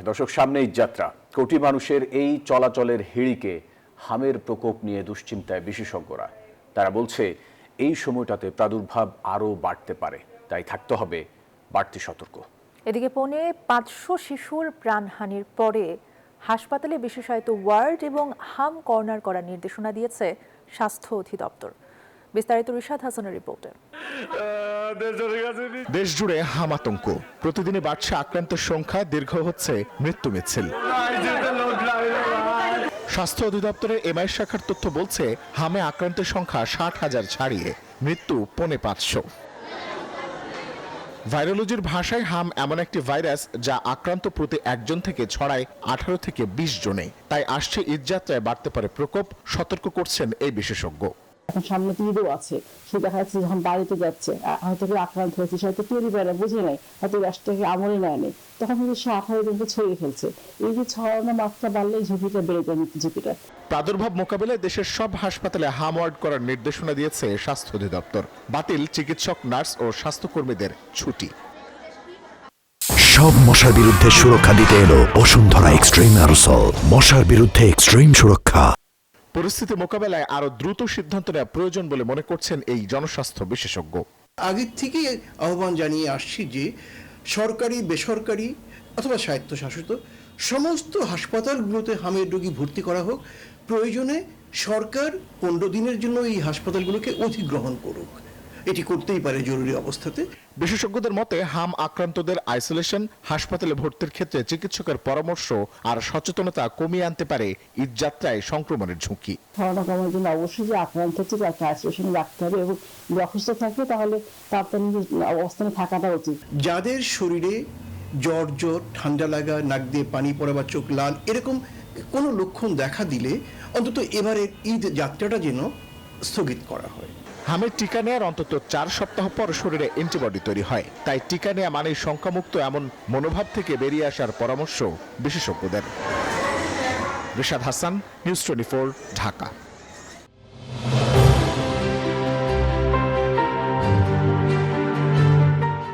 দর্শক, সামনে ঈদযাত্রা। কোটি মানুষের এই চলাচলের হিড়িকে হামের প্রকোপ নিয়ে দুশ্চিন্তায় বিশেষজ্ঞরা। তারা বলছে এই সময়টাতে প্রাদুর্ভাব আরও বাড়তে পারে, তাই থাকতে হবে বাড়তি সতর্ক। এদিকে পৌনে 500 শিশুর প্রাণহানির পরে হাসপাতালে বিশেষায়িত ওয়ার্ড এবং হাম কর্নার করার নির্দেশনা দিয়েছে স্বাস্থ্য অধিদপ্তর। বিস্তারিত রিশাদ হাসানের রিপোর্টে। দেশ জুড়ে হাম আতঙ্ক, প্রতিদিনই বাড়ছে আক্রান্তের সংখ্যা, দীর্ঘ হচ্ছে মৃত্যু মিছিল। স্বাস্থ্য অধিদপ্তরের এমআই শাখার তথ্য বলছে হামে আক্রান্তের সংখ্যা 60,000 ছাড়িয়ে মৃত্যু পৌনে 500। ভাইরোলজির ভাষায় হাম এমন একটি ভাইরাস যা আক্রান্ত প্রতি একজন থেকে ছড়ায় 18 থেকে 20 জনে। তাই আসছে ঈদযাত্রায় বাড়তে পারে প্রকোপ, সতর্ক করছেন এই বিশেষজ্ঞ। এখন সামনে তো ঈদও আছে, সে দেখা যাচ্ছে যখন বাড়িতে যাচ্ছে হয়তো আক্রান্ত হয়েছে, সে হয়তো পরিবারে বুঝে নেয়, হয়তো গ্যাসটাকে আমলে নেয়নি, তখন কিন্তু সে 18 জনকে ছড়িয়ে ফেলছে। এই যে ছড়ানো মাত্রা বাড়লে ঝুঁকিটা বেড়ে যায়, মৃত্যু ঝুঁকিটা। প্রাদুর্ভাব মোকাবিলায় দেশের সব হাসপাতালে হাম ওয়ার্ড করার নির্দেশনা দিয়েছে স্বাস্থ্য অধিদপ্তর। বাতিল চিকিৎসক, নার্স ও স্বাস্থ্যকর্মীদের ছুটি। সব মশার বিরুদ্ধে সুরক্ষা দিতে এলো বসুন্ধরা এক্সট্রিম অ্যারোসল, মশার বিরুদ্ধে এক্সট্রিম সুরক্ষা। পরিস্থিতি মোকাবেলায় আরো দ্রুত সিদ্ধান্ত নেওয়া প্রয়োজন বলে মনে করছেন এই জনস্বাস্থ্য বিশেষজ্ঞ। আগের থেকে আহ্বান জানিয়ে আসছি যে সরকারি, বেসরকারি অথবা স্বায়ত্তশাসিত সমস্ত হাসপাতালগুলোতে হামের রোগী ভর্তি করা হোক। প্রয়োজনে সরকার 15 দিনের জন্য এই হাসপাতালগুলোকে অধিগ্রহণ করুক। এটি করতেই পারে জরুরি অবস্থাতে। বিশেষজ্ঞদের মতে হাম আক্রান্তদের আইসোলেশন, হাসপাতালে ভর্তির ক্ষেত্রে চিকিৎসকের পরামর্শ আর সচেতনতা কমিয়ে আনতে পারে ঈদযাত্রায় সংক্রমণের ঝুঁকি। ছড়ানো কমার জন্য অবশ্যই যে আক্রান্ত হচ্ছে তাকে আইসোলেশনে রাখতে হবে এবং যদি অসুস্থ থাকে তাহলে তার অবস্থানে থাকাটা উচিত। যাদের শরীরে জ্বর, ঠান্ডা লাগা, নাক দিয়ে পানি পড়া বা চোখ লাল এরকম কোনো লক্ষণ দেখা দিলে অন্তত এবারের ঈদ যাত্রাটা যেন স্থগিত করা হয়। হামের টিকা নেওয়ার অন্তত 4 সপ্তাহ পর শরীরে অ্যান্টিবডি তৈরি হয়, তাই টিকা নেওয়া মানেই সংখ্যামুক্ত এমন মনোভাব থেকে বেরিয়ে আসার পরামর্শ বিশেষজ্ঞদের। রিশাদ হাসান, নিউজ 24, ঢাকা।